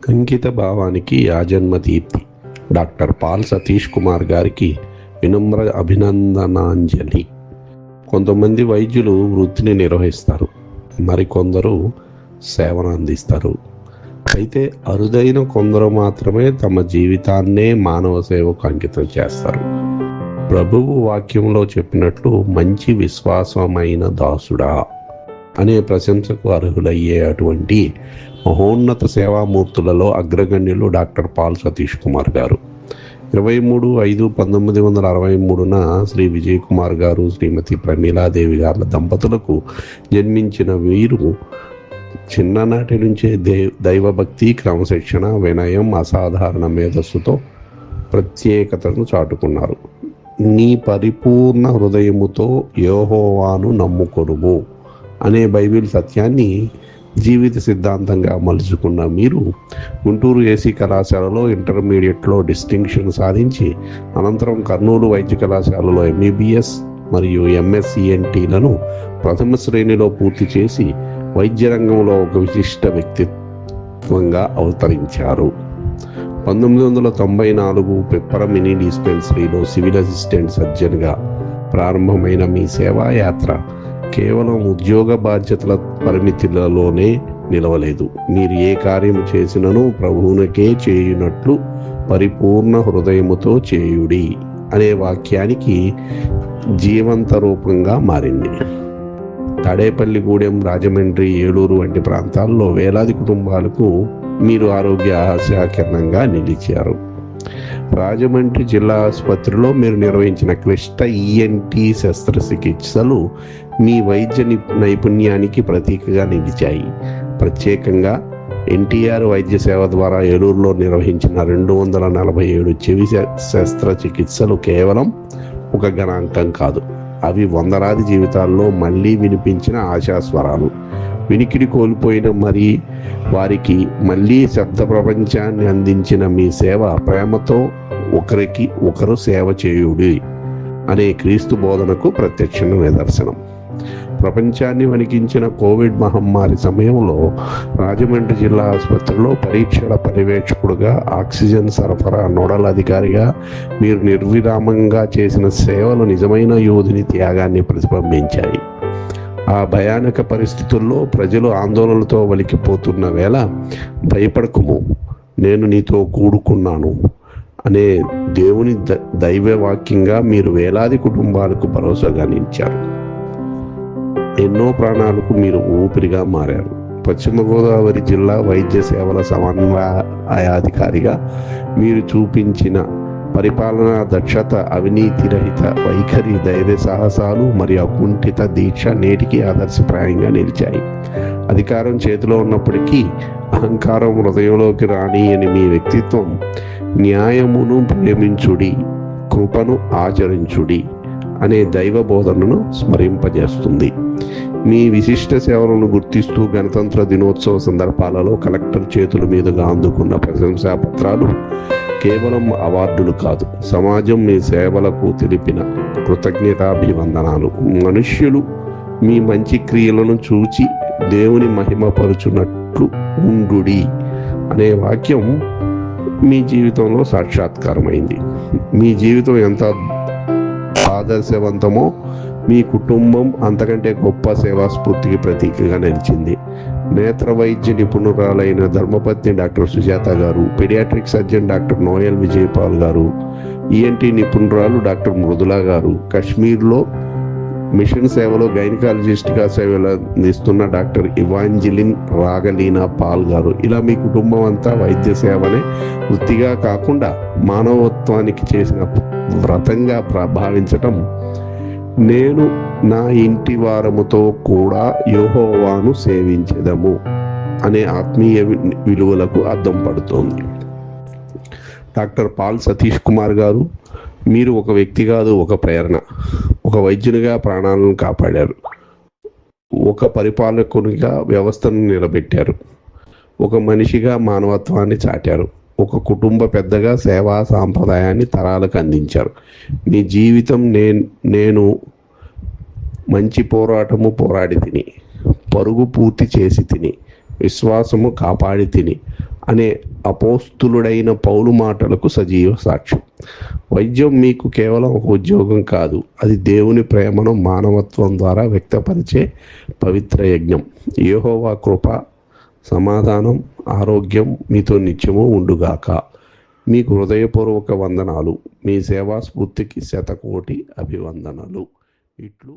అంకిత భావానికి ఆజన్మ Deepti. Doctor Paul Satish Kumar గారికి వినమ్ర అభినందనాంజలి. కొంతమంది వైద్యులు వృత్తిని నిర్వహిస్తారు, మరికొందరు సేవను అందిస్తారు. అయితే అరుదైన కొందరు మాత్రమే తమ జీవితాన్నే మానవ సేవకు అంకితం చేస్తారు. ప్రభువు వాక్యంలో చెప్పినట్లు మంచి విశ్వాసమైన దాసుడా అనే ప్రశంసకు అర్హులయ్యే అటువంటి మహోన్నత సేవామూర్తులలో అగ్రగణ్యులు డాక్టర్ పాల్ సతీష్ కుమార్ గారు. 23/5/1963 శ్రీ విజయ్ కుమార్ గారు, శ్రీమతి ప్రమీలాదేవి గారుల దంపతులకు జన్మించిన వీరు చిన్ననాటి నుంచే దైవభక్తి, క్రమశిక్షణ, వినయం, అసాధారణ మేధస్సుతో ప్రత్యేకతను చాటుకున్నారు. నీ పరిపూర్ణ హృదయముతో యెహోవాను నమ్ముకొనుము అనే బైబిల్ సత్యాన్ని జీవిత సిద్ధాంతంగా మలుచుకున్న మీరు గుంటూరు ఏసీ కళాశాలలో ఇంటర్మీడియట్లో డిస్టింక్షన్ సాధించి అనంతరం కర్నూలు వైద్య కళాశాలలో ఎంబీబీఎస్ మరియు ఎంఎస్సిఎన్టీలను ప్రథమ శ్రేణిలో పూర్తి చేసి వైద్య రంగంలో ఒక విశిష్ట వ్యక్తిత్వంగా అవతరించారు. 1994 పిప్పరమిని డిస్పెన్సరీలో సివిల్ అసిస్టెంట్ సర్జన్గా ప్రారంభమైన మీ సేవాయాత్ర కేవలం ఉద్యోగ బాధ్యతల పరిమితులలోనే నిలవలేదు. మీరు ఏ కార్యము చేసినను ప్రభువునకే చేయునట్లు పరిపూర్ణ హృదయముతో చేయుడి అనే వాక్యానికి జీవంత రూపంగా మారింది. తాడేపల్లి గూడెం, రాజమండ్రి, ఏలూరు వంటి ప్రాంతాల్లో వేలాది కుటుంబాలకు మీరు ఆరోగ్య ఆశాకిరణంగా నిలిచారు. రాజమండ్రి జిల్లా ఆసుపత్రిలో మీరు నిర్వహించిన క్లిష్ట ఈఎన్టీ శస్త్రచికిత్సలు మీ వైద్య నైపుణ్యానికి ప్రతీకగా నిలిచాయి. ప్రత్యేకంగా ఎన్టీఆర్ వైద్య సేవ ద్వారా ఏలూరులో నిర్వహించిన 247 చెవి శస్త్రచికిత్సలు కేవలం ఒక గణాంకం కాదు, అవి వందలాది జీవితాల్లో మళ్ళీ వినిపించిన ఆశాస్వరాలు. వినికిడి కోల్పోయిన వారికి మళ్ళీ శబ్ద ప్రపంచాన్ని అందించిన మీ సేవ ప్రేమతో ఒకరికి ఒకరు సేవ చేయుడి అనే క్రీస్తు బోధనకు ప్రత్యక్ష నిదర్శనం. ప్రపంచాన్ని వణికించిన కోవిడ్ మహమ్మారి సమయంలో రాజమండ్రి జిల్లా ఆసుపత్రిలో పరీక్షల పర్యవేక్షకుడుగా, ఆక్సిజన్ సరఫరా నోడల్ అధికారిగా మీరు నిర్విరామంగా చేసిన సేవలు నిజమైన యోధుని త్యాగాన్ని ప్రతిబింబించాయి. ఆ భయానక పరిస్థితుల్లో ప్రజలు ఆందోళనలతో వలికిపోతున్న వేళ భయపడకుము, నేను నీతో కూడుకున్నాను అనే దేవుని దైవవాక్యంగా మీరు వేలాది కుటుంబాలకు భరోసాగా నిలిచారు. ఎన్నో ప్రాణాలకు మీరు ఊపిరిగా మారారు. పశ్చిమ గోదావరి జిల్లా వైద్య సేవల సమన్వయాధికారిగా మీరు చూపించిన పరిపాలనా దక్షత, అవినీతి రహిత వైఖరి, ధైర్య సాహసాలు మరియు అకుంఠిత దీక్ష నేటికి ఆదర్శప్రాయంగా నిలిచాయి. అధికారం చేతిలో ఉన్నప్పటికీ అహంకారం హృదయంలోకి రానియని మీ వ్యక్తిత్వం న్యాయమును ప్రేమించుడి, కృపను ఆచరించుడి అనే దైవ బోధనను స్మరింపజేస్తుంది. మీ విశిష్ట సేవలను గుర్తిస్తూ గణతంత్ర దినోత్సవ సందర్భాలలో కలెక్టర్ చేతుల మీదుగా అందుకున్న ప్రశంసా పత్రాలు కేవలం అవార్డులు కాదు, సమాజం మీ సేవలకు తెలిపిన కృతజ్ఞతాభివందనాలు. మనుష్యులు మీ మంచి క్రియలను చూచి దేవుని మహిమపరుచున్నట్లు ఉండుడి అనే వాక్యం మీ జీవితంలో సాక్షాత్కారమైంది. మీ జీవితం ఎంత ఆదర్శవంతమో మీ కుటుంబం అంతకంటే గొప్ప సేవా స్ఫూర్తికి ప్రతీకగా నిలిచింది. నేత్ర వైద్య నిపుణురాలైన ధర్మపత్ని doctor Sujatha garu, pediatric surgeon doctor Noel Vijayapal garu, ENT నిపుణురాలు doctor మృదులా గారు, కశ్మీర్లో మిషన్ సేవలో గైనకాలజిస్ట్గా సేవలు అందిస్తున్న డాక్టర్ ఇవాంజలిన్ రాగలీనా పాల్ గారు, ఇలా మీ కుటుంబం అంతా వైద్య సేవనే వృత్తిగా కాకుండా మానవత్వానికి చేసిన వ్రతంగా భావించటం నేను నా ఇంటి వారముతో కూడా యెహోవాను సేవించెదము అనే ఆత్మీయ విలువలకు అద్దం పడుతోంది. డాక్టర్ పాల్ సతీష్ కుమార్ గారు, మీరు ఒక వ్యక్తి కాదు, ఒక ప్రేరణ. ఒక వైద్యునిగా ప్రాణాలను కాపాడారు, ఒక పరిపాలకునిగా వ్యవస్థను నిలబెట్టారు, ఒక మనిషిగా మానవత్వాన్ని చాటారు, ఒక కుటుంబ పెద్దగా సేవా సాంప్రదాయాన్ని తరాలకు అందించారు. మీ జీవితం నేను మంచి పోరాటము పోరాడి తిని, పరుగు పూర్తి చేసి తిని, విశ్వాసము కాపాడి తిని అనే అపోస్తులుడైన పౌలు మాటలకు సజీవ సాక్ష్యం. వైద్యం మీకు కేవలం ఒక ఉద్యోగం కాదు, అది దేవుని ప్రేమను మానవత్వం ద్వారా వ్యక్తపరిచే పవిత్ర యజ్ఞం. యెహోవా కృప, సమాధానం, ఆరోగ్యం మీతో నిత్యము ఉండుగాక. మీకు హృదయపూర్వక వందనాలు. మీ సేవా స్ఫూర్తికి శతకోటి అభివందనలు. ఇట్లు